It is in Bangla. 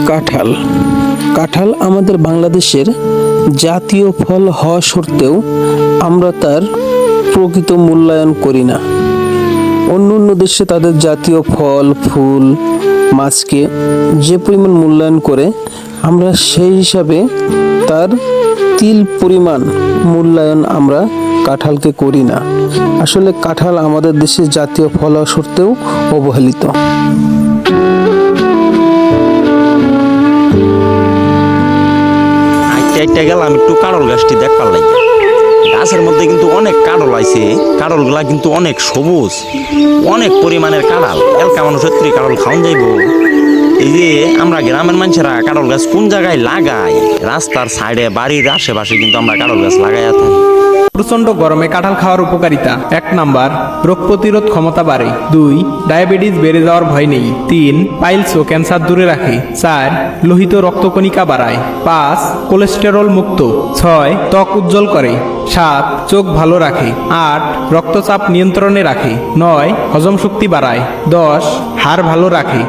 কাঁঠাল। কাঁঠাল আমাদের বাংলাদেশের জাতীয় ফল হওয়া সত্ত্বেও আমরা তার প্রকৃত মূল্যায়ন করি না। অন্য অন্য দেশে তাদের জাতীয় ফল, ফুল, মাছকে যে পরিমাণ মূল্যায়ন করে, আমরা সেই হিসাবে তার তিল পরিমাণ মূল্যায়ন আমরা কাঁঠালকে করি না। আসলে কাঁঠাল আমাদের দেশের জাতীয় ফল হওয়া সত্ত্বেও অবহেলিত। একটা গেলাম একটু কাঁড়ল গাছটি দেখবার লাগে। গাছের মধ্যে কিন্তু অনেক কাঁড়ল আছে, কাঁড়লগুলা কিন্তু অনেক সবুজ, অনেক পরিমাণের কাঁড়াল। এলকা মানুষ সত্যি কাঁড়ল খাওয়ান যাইব। এই যে আমরা গ্রামের মানুষেরা কাঁড়ল গাছ কোন জায়গায় লাগাই, রাস্তার সাইডে, বাড়ির আশেপাশে কিন্তু আমরা কাঁড়ল গাছ লাগাই থাকি। প্রচণ্ড গরমে কাঁঠাল খাওয়ার উপকারিতা: 1 নাম্বার, রোগ প্রতিরোধ ক্ষমতা বাড়ে। 2, ডায়াবেটিস বেড়ে যাওয়ার ভয় নেই। 3, পাইলস ও ক্যান্সার দূরে রাখে। 4, লোহিত রক্তকণিকা বাড়ায়। 5, কোলেস্টেরল মুক্ত। 6, ত্বক উজ্জ্বল করে। 7, চোখ ভালো রাখে। 8, রক্তচাপ নিয়ন্ত্রণে রাখে। 9, হজম শক্তি বাড়ায়। 10, হাড় ভালো রাখে।